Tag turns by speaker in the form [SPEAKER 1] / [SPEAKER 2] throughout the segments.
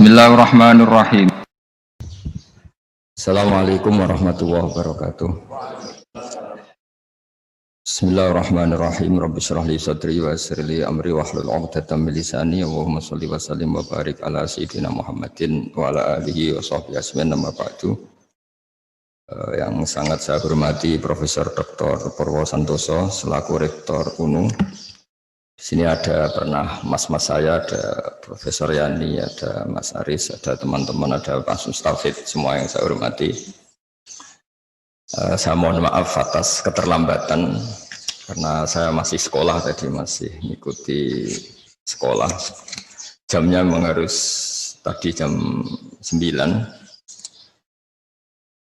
[SPEAKER 1] Bismillahirrahmanirrahim.
[SPEAKER 2] Assalamualaikum warahmatullahi wabarakatuh. Bismillahirrahmanirrahim. Rabbi shrah li sadri wa yassir li amri wahlul 'uqdatam min lisani. Allahumma shalli wa sallim wa barik ala sayyidina Muhammadin wa ala alihi wa sahbihi ajmain. Amma ba'du. Yang sangat saya hormati Profesor Dr. Purwo Santoso selaku Rektor UNU. Di sini ada pernah mas-mas saya, ada Profesor Yani, ada Mas Aris, ada teman-teman, ada Pak Mustafid, semua yang saya hormati. Saya mohon maaf atas keterlambatan karena saya masih sekolah tadi, masih mengikuti sekolah. Jamnya memang harus tadi jam 9.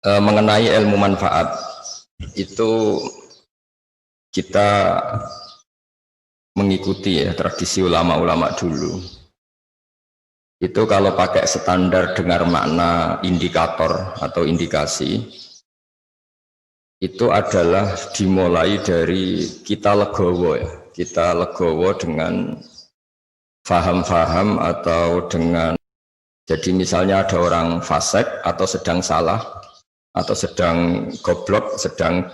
[SPEAKER 2] Mengenai ilmu manfaat itu kita mengikuti ya tradisi ulama-ulama dulu. Itu kalau pakai standar dengar makna indikator atau indikasi, itu adalah dimulai dari kita legowo ya. Kita legowo dengan faham-faham atau dengan, jadi misalnya ada orang fasik atau sedang salah atau sedang goblok, sedang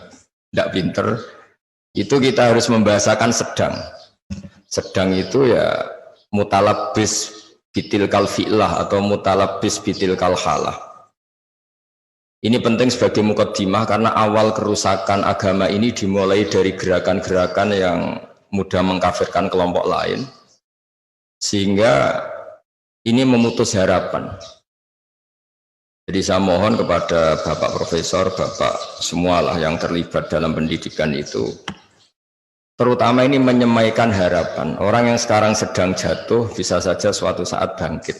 [SPEAKER 2] tidak pinter, itu kita harus membahasakan sedang. Sedang itu ya mutalabis bitilkal fi'lah atau mutalabis bitilkal halah. Ini penting sebagai mukaddimah karena awal kerusakan agama ini dimulai dari gerakan-gerakan yang mudah mengkafirkan kelompok lain, sehingga ini memutus harapan. Jadi saya mohon kepada Bapak Profesor, Bapak semualah yang terlibat dalam pendidikan itu, terutama ini menyemaikan harapan. Orang yang sekarang sedang jatuh bisa saja suatu saat bangkit.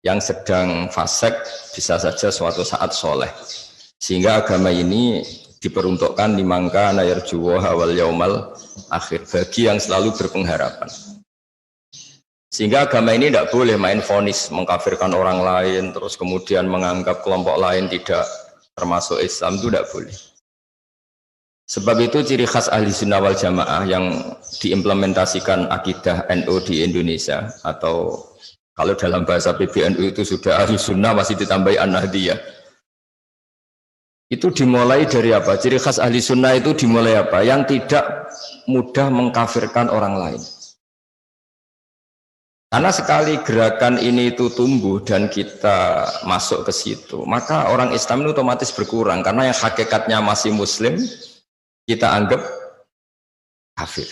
[SPEAKER 2] Yang sedang fasik bisa saja suatu saat soleh. Sehingga agama ini diperuntukkan dimangka nayarjuwa awal yaumal akhir, bagi yang selalu berpengharapan. Sehingga agama ini tidak boleh main vonis, mengkafirkan orang lain, terus kemudian menganggap kelompok lain tidak termasuk Islam, itu tidak boleh. Sebab itu ciri khas ahli sunnah wal jamaah yang diimplementasikan akidah NU di Indonesia, atau kalau dalam bahasa PBNU itu sudah ahli sunnah masih ditambahi an-nahdiyah. Itu dimulai dari apa? Ciri khas ahli sunnah itu dimulai apa? Yang tidak mudah mengkafirkan orang lain. Karena sekali gerakan ini itu tumbuh dan kita masuk ke situ, maka orang Islam itu otomatis berkurang. Karena yang hakikatnya masih muslim, kita anggap kafir.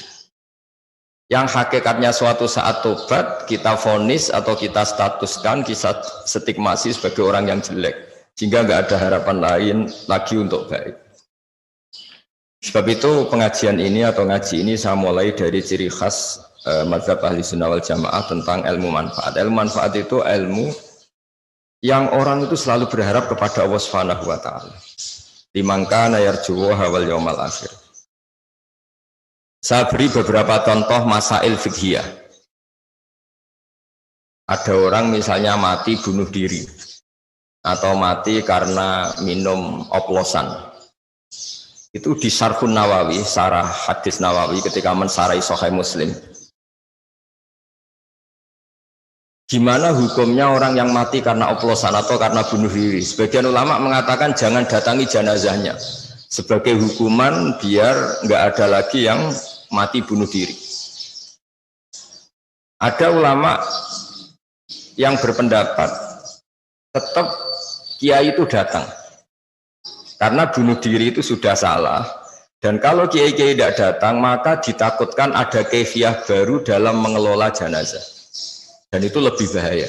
[SPEAKER 2] Yang hakikatnya suatu saat tobat, kita vonis atau kita statuskan, kita stigmasi sebagai orang yang jelek, sehingga nggak ada harapan lain lagi untuk baik. Sebab itu pengajian ini atau ngaji ini saya mulai dari ciri khas mazhab ahli sunnah wal jamaah tentang ilmu manfaat. Ilmu manfaat itu ilmu yang orang itu selalu berharap kepada Allah Subhanahu wa ta'ala. Dimangka nayarjuwa hawal yaumal akhir. Saya beri beberapa contoh masail fiqhiyah. Ada orang misalnya mati bunuh diri atau mati karena minum oplosan. Itu di Syarhun Nawawi, syarah hadis Nawawi ketika mensarai Sahih Muslim. Gimana hukumnya orang yang mati karena oplosan atau karena bunuh diri? Sebagian ulama mengatakan jangan datangi jenazahnya sebagai hukuman biar nggak ada lagi yang mati bunuh diri. Ada ulama yang berpendapat tetap kiai itu datang karena bunuh diri itu sudah salah, dan kalau kiai-kiai tidak datang maka ditakutkan ada kaifiah baru dalam mengelola jenazah. Dan itu lebih bahaya.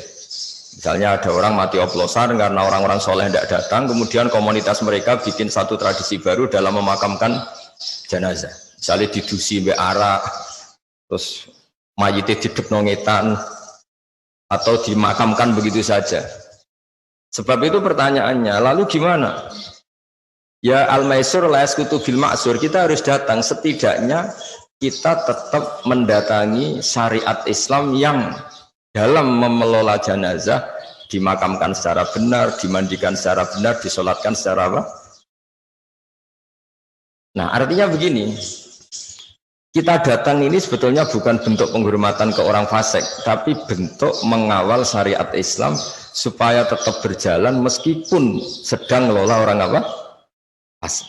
[SPEAKER 2] Misalnya ada orang mati oplosan karena orang-orang soleh tidak datang, kemudian komunitas mereka bikin satu tradisi baru dalam memakamkan jenazah. Misalnya didusi mbek arak, terus mayitnya didep nongetan, atau dimakamkan begitu saja. Sebab itu pertanyaannya, lalu gimana? Ya al-maisur la yasqutu bil ma'sur, kita harus datang, setidaknya kita tetap mendatangi syariat Islam yang dalam mengelola jenazah dimakamkan secara benar, dimandikan secara benar, disolatkan secara apa? Nah, artinya begini, Kita datang ini sebetulnya bukan bentuk penghormatan ke orang fasik, tapi bentuk mengawal syariat Islam supaya tetap berjalan meskipun sedang ngelola orang apa? Fasik.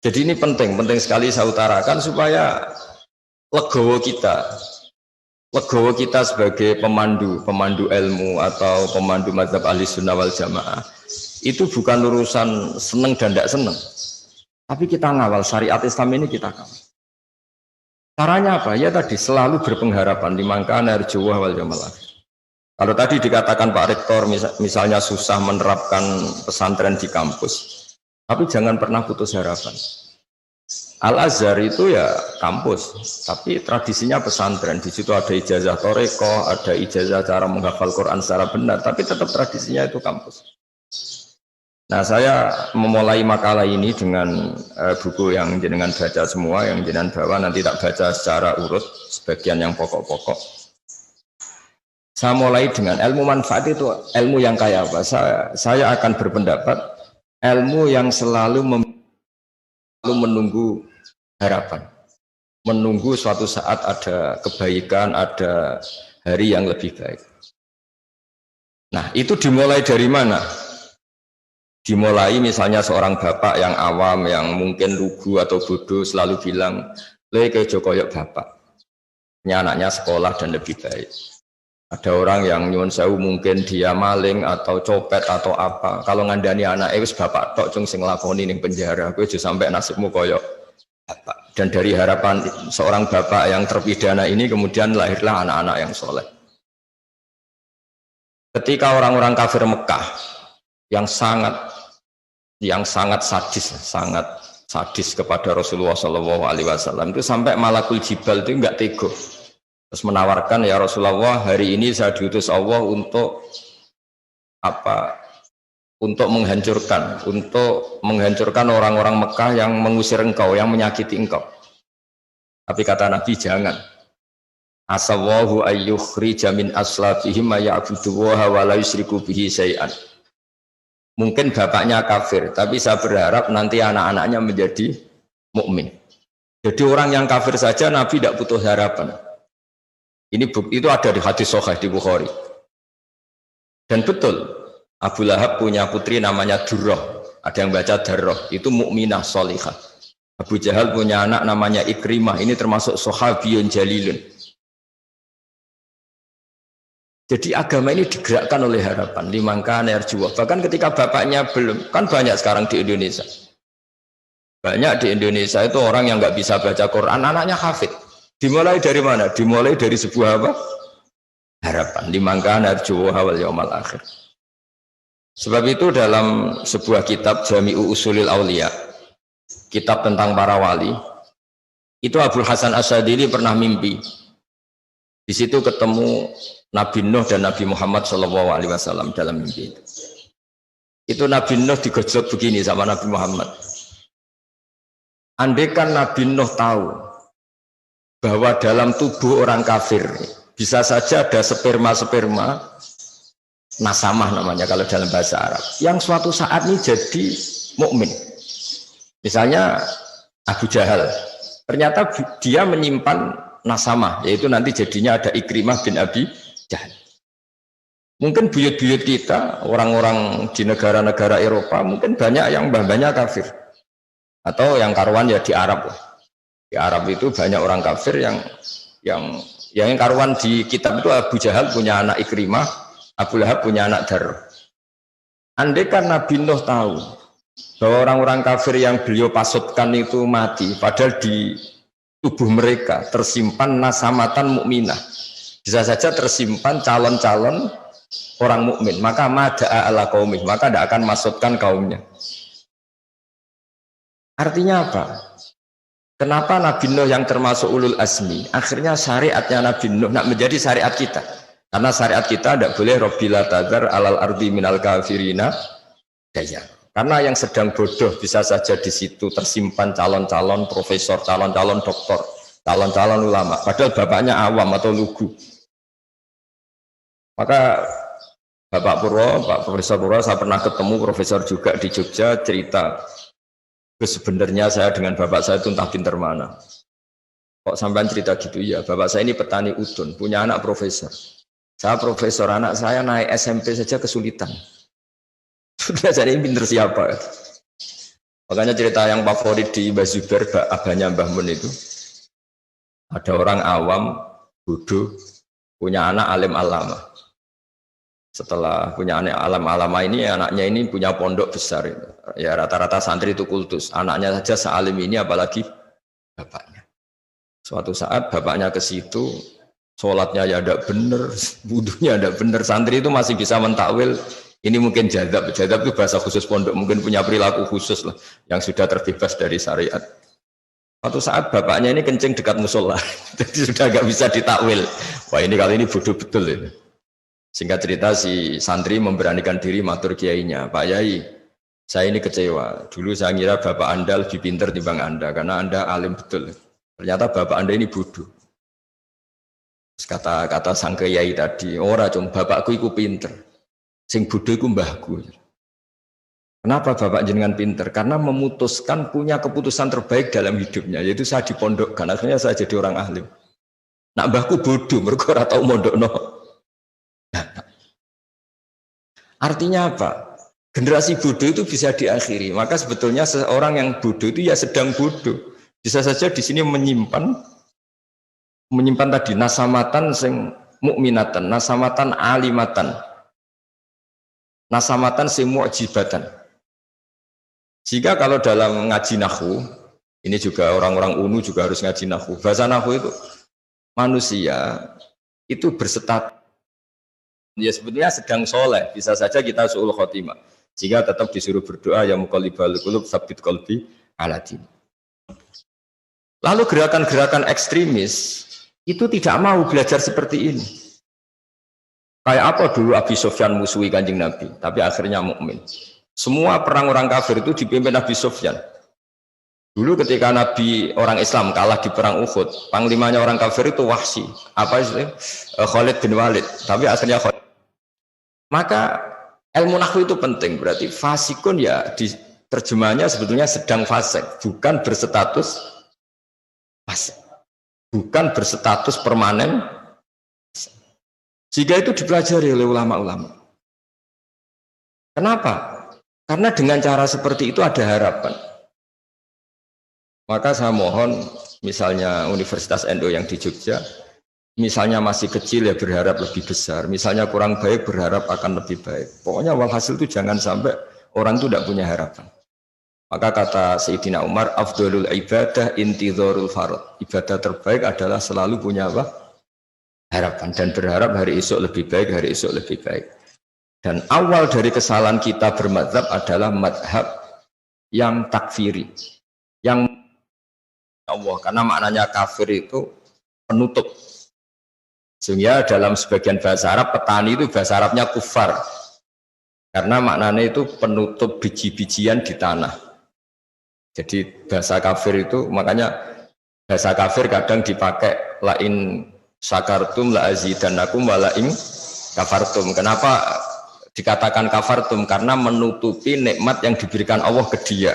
[SPEAKER 2] Jadi ini penting sekali saya utarakan supaya legowo kita sebagai pemandu ilmu atau pemandu mazhab ahli sunnah wal jamaah itu bukan urusan seneng dan tidak seneng. Tapi kita ngawal syariat Islam ini kita kawal. Caranya apa? Ya tadi selalu berpengharapan dimangkan arjuwah wal yaumil akhir. Kalau tadi dikatakan Pak Rektor misalnya susah menerapkan pesantren di kampus, tapi jangan pernah putus harapan. Al-Azhar itu ya kampus, tapi tradisinya pesantren. Di situ ada ijazah toreko, ada ijazah cara menghafal Quran secara benar, tapi tetap tradisinya itu kampus. Nah, saya memulai makalah ini dengan buku yang jenengan baca semua, yang jenengan bawa, nanti tak baca secara urut, sebagian yang pokok-pokok. Saya mulai dengan ilmu manfaat itu, ilmu yang kayak apa? Saya akan berpendapat, ilmu yang selalu menunggu harapan. Menunggu suatu saat ada kebaikan, ada hari yang lebih baik. Nah, itu dimulai dari mana? Dimulai misalnya seorang bapak yang awam, yang mungkin lugu atau bodoh selalu bilang, le ke Jokoyok bapak, anaknya sekolah dan lebih baik. Ada orang yang nyuwun sewu mungkin dia maling atau copet atau apa. Kalau ngandani anak wis bapak tok cung sing lakoni ning penjara, kowe aja sampai nasibmu koyok bapak. Dan dari harapan seorang bapak yang terpidana ini kemudian lahirlah anak-anak yang soleh. Ketika orang-orang kafir Mekah yang sangat sadis kepada Rasulullah SAW itu sampai Malakul Jibal itu enggak tego, terus menawarkan, ya Rasulullah, hari ini saya diutus Allah untuk apa? Untuk menghancurkan orang-orang Mekah yang mengusir engkau, yang menyakiti engkau. Tapi kata Nabi, jangan. Asallahu ayyukhrija min aslabihim ya'budullaha wa la yusyriku bihi syai'an. Mungkin bapaknya kafir, tapi saya berharap nanti anak-anaknya menjadi mukmin. Jadi orang yang kafir saja Nabi tidak butuh harapan. Itu ada di hadis sahih di Bukhari. Dan betul, Abu Lahab punya putri namanya Durrah. Ada yang baca Darrah, itu mukminah sholihah. Abu Jahal punya anak namanya Ikrimah, ini termasuk sahabiyun jalilun. Jadi agama ini digerakkan oleh harapan, limangkan arjuwah. Bahkan ketika bapaknya belum, kan banyak sekarang di Indonesia. Banyak di Indonesia itu orang yang nggak bisa baca Quran, anaknya hafid. Dimulai dari mana? Dimulai dari sebuah apa? Harapan, limangkan arjuwah wal yaumil akhir. Sebab itu dalam sebuah kitab Jami'u Usulil Auliya, kitab tentang para wali, itu Abul Hasan Asyadili pernah mimpi. Di situ ketemu Nabi Nuh dan Nabi Muhammad SAW dalam mimpi itu. Itu Nabi Nuh digojlok begini sama Nabi Muhammad. Andaikan Nabi Nuh tahu bahwa dalam tubuh orang kafir bisa saja ada sperma nasamah namanya kalau dalam bahasa Arab, yang suatu saat ini jadi mukmin. Misalnya Abu Jahal, ternyata dia menyimpan nasamah, yaitu nanti jadinya ada Ikrimah bin Abi Jahal. Mungkin buyut-buyut kita, orang-orang di negara-negara Eropa, mungkin banyak yang mbah-mbahnya kafir. Atau yang karuan ya di Arab. Di Arab itu banyak orang kafir yang karuan di kitab itu Abu Jahal punya anak Ikrimah, Abu Lahab punya anak Darrah. Andai kan Nabi Nuh tahu bahwa orang-orang kafir yang beliau pasutkan itu mati, padahal di tubuh mereka tersimpan nasamatan mukminah, bisa saja tersimpan calon-calon orang mukmin, maka mada'a ala qaumih, maka tidak akan masukkan kaumnya. Artinya apa? Kenapa Nabi Nuh yang termasuk ulul azmi akhirnya syariatnya Nabi Nuh nak menjadi syariat kita? Karena syariat kita tidak boleh Rabbila tadzar alal ardi minal kafirina daya. Karena yang sedang bodoh bisa saja di situ tersimpan calon-calon profesor, calon-calon doktor, calon-calon ulama. Padahal bapaknya awam atau lugu. Maka Bapak Purwo, Pak Profesor Purwo, saya pernah ketemu profesor juga di Jogja cerita. Terus sebenarnya saya dengan bapak saya itu entah pinter mana. Kok sampean cerita gitu ya? Bapak saya ini petani udun, punya anak profesor. Saya profesor, anak saya naik SMP saja kesulitan. Sudah jadi pinter siapa? Makanya cerita yang favorit di Mbah Zubair, abahnya Mbah Mun itu, ada orang awam, bodoh, punya anak alim alama. Setelah punya anak alam alama ini, anaknya ini punya pondok besar. Ya rata-rata santri itu kultus. Anaknya saja sealim ini, apalagi bapaknya. Suatu saat bapaknya ke situ, sholatnya ya tidak benar, wudunya tidak benar. Santri itu masih bisa mentakwil. Ini mungkin jadab. Jadab itu bahasa khusus pondok, mungkin punya perilaku khusus lah, yang sudah terbebas dari syariat. Suatu saat bapaknya ini kencing dekat musola, jadi sudah nggak bisa ditakwil. Wah ini kali ini bodoh betul ini. Singkat cerita si santri memberanikan diri matur kiainya, Pak Yai, saya ini kecewa. Dulu saya ngira bapak Anda lebih pintar timbang Anda, karena Anda alim betul. Ternyata bapak Anda ini bodoh. Kata sang kiai tadi, ora cung, bapakku itu pinter, sing bodoh itu mbahku. Kenapa bapak jenengan pinter? Karena memutuskan punya keputusan terbaik dalam hidupnya, yaitu saya dipondokkan. Akhirnya saya jadi orang alim. Nak mbahku bodoh, mereka ora tau mondokno. Artinya apa? Generasi bodoh itu bisa diakhiri. Maka sebetulnya seorang yang bodoh itu ya sedang bodoh. Bisa saja di sini menyimpan tadi nasamatan sing mukminatan, nasamatan alimatan, nasamatan sing mu'jibatan. Jika kalau dalam ngaji nahwu, ini juga orang-orang UNU juga harus ngaji nahwu. Bahasa nahwu itu manusia itu berstatus ya sebetulnya sedang soleh, bisa saja kita su'ul khotimah. Jika tetap disuruh berdoa ya muqallibal qulub tsabbit qalbi ala din. Lalu gerakan-gerakan ekstremis itu tidak mau belajar seperti ini. Kayak apa dulu Abi Sufyan musuhi Kanjeng Nabi, tapi akhirnya mukmin. Semua perang orang kafir itu dipimpin Abi Sufyan. Dulu ketika Nabi orang Islam kalah di perang Uhud, panglimanya orang kafir itu Wahsy, Khalid bin Walid, tapi akhirnya Khalid. Maka ilmu nahwu itu penting, berarti fasikun ya di terjemahnya sebetulnya sedang fasik, bukan berstatus fasik, bukan berstatus permanen. Jika itu dipelajari oleh ulama-ulama. Kenapa? Karena dengan cara seperti itu ada harapan. Maka saya mohon misalnya Universitas NU yang di Jogja, misalnya masih kecil ya berharap lebih besar, misalnya kurang baik berharap akan lebih baik. Pokoknya walhasil itu jangan sampai orang itu tidak punya harapan. Maka kata Sayyidina Umar, afdhalul ibadah intidharul farad. Ibadah terbaik adalah selalu punya apa? Harapan, dan berharap hari esok lebih baik, hari esok lebih baik. Dan awal dari kesalahan kita bermadzhab adalah madhab yang takfiri, yang Allah, karena maknanya kafir itu penutup. Sehingga dalam sebagian bahasa Arab, petani itu bahasa Arabnya kufar, karena maknanya itu penutup biji-bijian di tanah. Jadi bahasa kafir itu, makanya bahasa kafir kadang dipakai lain syakartum la azidannakum wa lain kafartum. Kenapa dikatakan kafartum? Karena menutupi nikmat yang diberikan Allah ke dia,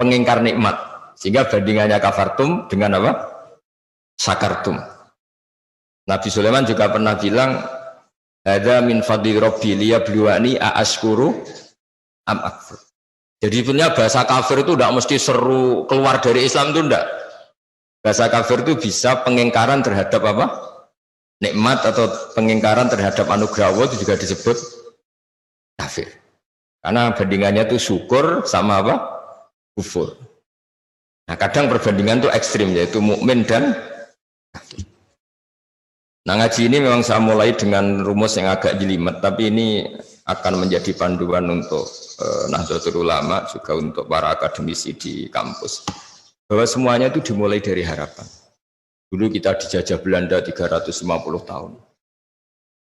[SPEAKER 2] pengingkar nikmat. Sehingga bandingannya kafartum dengan apa? Syakartum. Nabi Sulaiman juga pernah bilang, ada min fadli rabbi liyabluwani a'askuru am akfur. Jadi punya bahasa kafir itu tidak mesti seru keluar dari Islam, itu tidak. Bahasa kafir itu bisa pengingkaran terhadap apa? Nikmat, atau pengingkaran terhadap anugerah Allah, itu juga disebut kafir. Karena bandingannya itu syukur sama apa? Kufur. Nah kadang perbandingan itu ekstrim, yaitu mukmin dan kafir. Nah ngaji ini memang saya mulai dengan rumus yang agak jelimet, tapi ini akan menjadi panduan untuk Nahdlatul Ulama, juga untuk para akademisi di kampus, bahwa semuanya itu dimulai dari harapan. Dulu kita dijajah Belanda 350 tahun,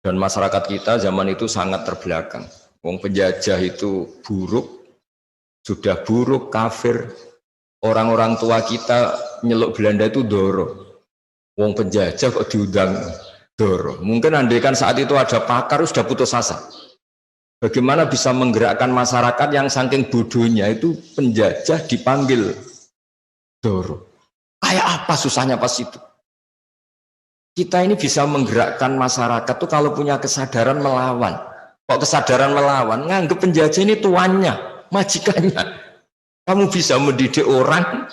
[SPEAKER 2] dan masyarakat kita zaman itu sangat terbelakang. Wong penjajah itu buruk, sudah buruk, kafir. Orang-orang tua kita nyeluk Belanda itu doro. Wong penjajah kok diundang doro. Mungkin andaikan saat itu ada pakar sudah putus asa. Bagaimana bisa menggerakkan masyarakat yang saking bodohnya itu penjajah dipanggil Doro. Kayak apa susahnya pas itu? Kita ini bisa menggerakkan masyarakat tuh kalau punya kesadaran melawan. Kok kesadaran melawan? Nganggep penjajah ini tuannya, majikannya. Kamu bisa mendidik orang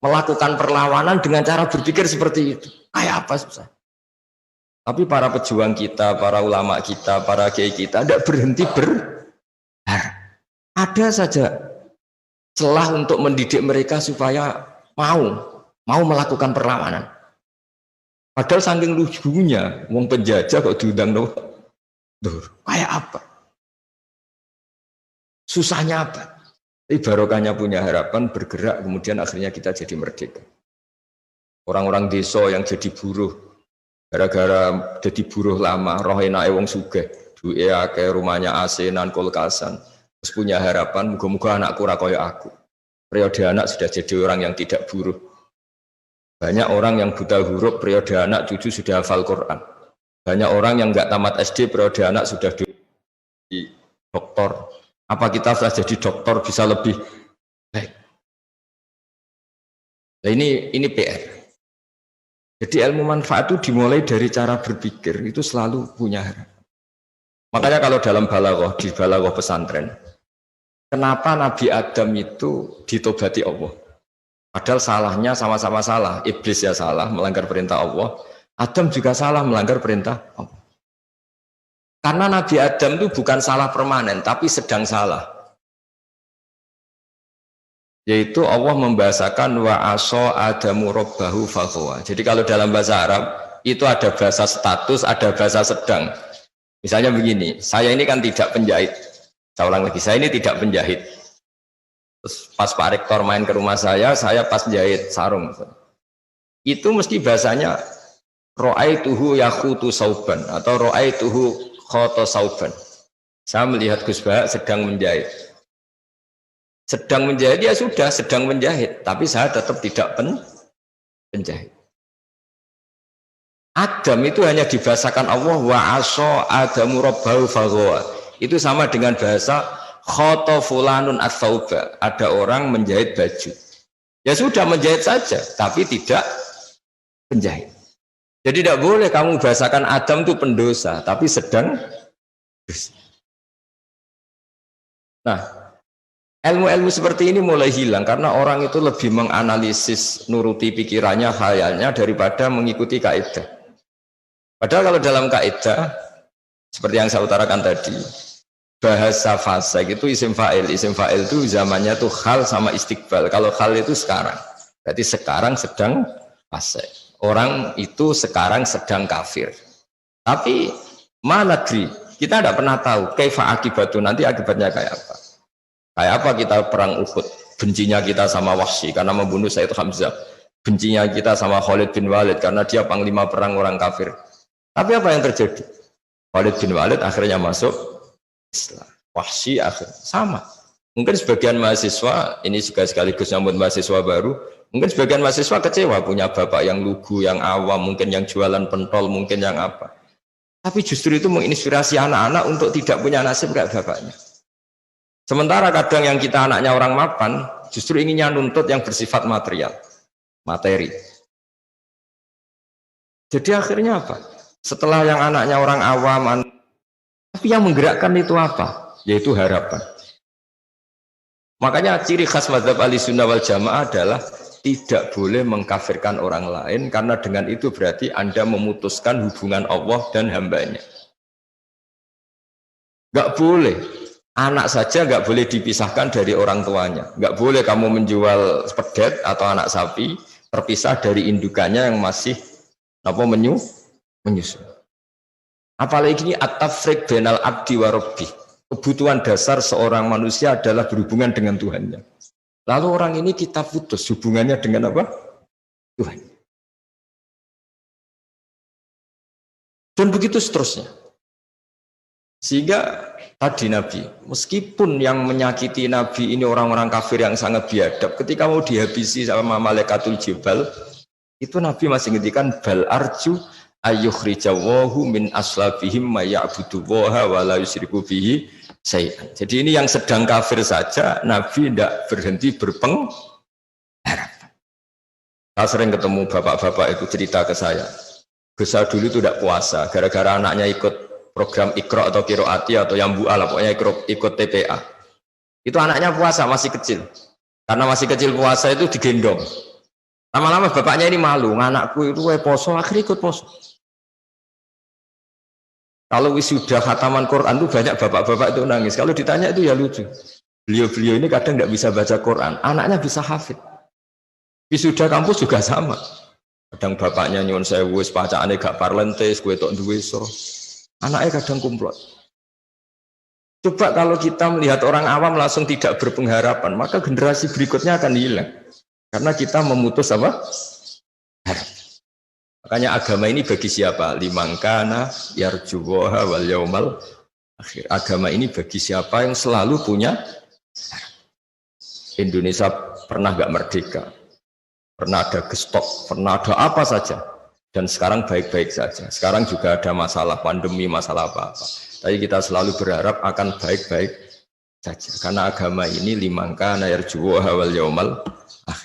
[SPEAKER 2] melakukan perlawanan dengan cara berpikir seperti itu. Kayak apa susah? Tapi para pejuang kita, para ulama kita, para kiai kita tidak berhenti ada saja celah untuk mendidik mereka supaya mau melakukan perlawanan. Padahal saking lucunya, wong penjajah kok diundang dong. Kayak apa? Susahnya apa? Tapi barokahnya punya harapan bergerak, kemudian akhirnya kita jadi merdeka. Orang-orang desa yang jadi buruh, gara-gara jadi buruh lama, roh enake wong sugih, duwe akeh, rumahnya AC-nan, kulkasan, terus punya harapan, muga-muga anakku ora kaya aku. Periode anak sudah jadi orang yang tidak buruh. Banyak orang yang buta huruf, periode anak cucu sudah hafal Quran. Banyak orang yang enggak tamat SD, periode anak sudah di doktor. Apa kita sudah jadi dokter bisa lebih baik? Nah, ini PR. Jadi ilmu manfaat itu dimulai dari cara berpikir, itu selalu punya harapan. Makanya kalau dalam balaghah, di balaghah pesantren, kenapa Nabi Adam itu ditobati Allah? Padahal salahnya sama-sama salah. Iblis ya salah, melanggar perintah Allah. Adam juga salah, melanggar perintah Allah. Karena Nabi Adam itu bukan salah permanen, tapi sedang salah. Yaitu Allah membahasakan wa aso adamu robbahu fahuwa. Jadi kalau dalam bahasa Arab itu ada bahasa status, ada bahasa sedang. Misalnya begini, saya ini kan tidak penjahit. Saya ulang lagi, saya ini tidak penjahit. Terus pas Pak Rektor main ke rumah saya pas jahit sarung. Itu mesti bahasanya ro'aituhu yakhutu sauban atau ro'aituhu khoto sauban. Saya melihat Gus Bahak sedang menjahit. Sedang menjahit ya sudah, sedang menjahit. Tapi saya tetap tidak penjahit. Adam itu hanya dibahasakan Allah wa aso adamu robbahu faghawa. Itu sama dengan bahasa khoto fulanun as-sauba. Ada orang menjahit baju. Ya sudah menjahit saja, tapi tidak penjahit. Jadi tidak boleh kamu bahasakan Adam itu pendosa, tapi sedang dosa. Nah, ilmu-ilmu seperti ini mulai hilang karena orang itu lebih menganalisis nuruti pikirannya, khayalnya daripada mengikuti kaidah. Padahal kalau dalam kaidah seperti yang saya utarakan tadi, bahasa fasik itu isim fa'il. Isim fa'il itu zamannya tuh hal sama istiqbal. Kalau hal itu sekarang, berarti sekarang sedang fasik. Orang itu sekarang sedang kafir. Tapi mana kita tidak pernah tahu kaifa akibatu, nanti akibatnya kayak apa. Kayak apa kita perang Uhud, bencinya kita sama Wahsy karena membunuh Sayyid Hamzah, bencinya kita sama Khalid bin Walid karena dia panglima perang orang kafir. Tapi apa yang terjadi? Khalid bin Walid akhirnya masuk Islam. Wahsy akhir sama. Mungkin sebagian mahasiswa, ini juga sekaligus nyambut mahasiswa baru, mungkin sebagian mahasiswa kecewa punya bapak yang lugu, yang awam, mungkin yang jualan pentol, mungkin yang apa. Tapi justru itu menginspirasi anak-anak untuk tidak punya nasib kayak bapaknya. Sementara kadang yang kita anaknya orang mapan, justru inginnya nuntut yang bersifat material, materi. Jadi akhirnya apa? Setelah yang anaknya orang awam, tapi yang menggerakkan itu apa? Yaitu harapan. Makanya ciri khas mazhab Ahlussunnah wal Jamaah adalah tidak boleh mengkafirkan orang lain, karena dengan itu berarti Anda memutuskan hubungan Allah dan hambanya. Gak boleh. Anak saja nggak boleh dipisahkan dari orang tuanya. Nggak boleh kamu menjual pedet atau anak sapi terpisah dari indukannya yang masih menyusu. Apalagi ini at-tafriq bainal abdi wa rabbih. Kebutuhan dasar seorang manusia adalah berhubungan dengan Tuhannya. Lalu orang ini kita putus hubungannya dengan apa? Tuhan. Dan begitu seterusnya. Sehingga tadi Nabi, meskipun yang menyakiti Nabi ini orang-orang kafir yang sangat biadab, ketika mau dihabisi sama malaikatul jibal, itu Nabi masih ngendikan bal arju ayyukhrijawahu min aslabihim may ya'budullaha wa la yusyriku bihi syai'an. Jadi ini yang sedang kafir saja Nabi tidak berhenti berpengharap. Saya sering ketemu bapak-bapak itu cerita ke saya. Saya dulu itu tidak puasa gara-gara anaknya ikut program Iqra atau Qiraati atau yang bu'ala, pokoknya ikut TPA. Itu anaknya puasa masih kecil. Karena masih kecil puasa itu digendong. Lama-lama bapaknya ini malu, anakku itu poso, akhirnya ikut poso. Kalau wisuda khataman Quran itu banyak bapak-bapak itu nangis. Kalau ditanya itu ya lucu. Beliau-beliau ini kadang nggak bisa baca Quran, anaknya bisa hafid. Wisuda kampus juga sama. Kadang bapaknya nyuwun sewu, pacaane gak parlentes, kue tok duwe so. Anaknya kadang kumplot. Coba kalau kita melihat orang awam langsung tidak berpengharapan, maka generasi berikutnya akan hilang. Karena kita memutus apa? Harap. Makanya agama ini bagi siapa? Limangkana yarjuwaha wal yaumal akhir. Agama ini bagi siapa yang selalu punya harap. Indonesia pernah gak merdeka, pernah ada gestok, pernah ada apa saja, dan sekarang baik-baik saja. Sekarang juga ada masalah pandemi, masalah apa-apa, tapi kita selalu berharap akan baik-baik saja, karena agama ini limangkana yarjuwaha wal yaumal akhir.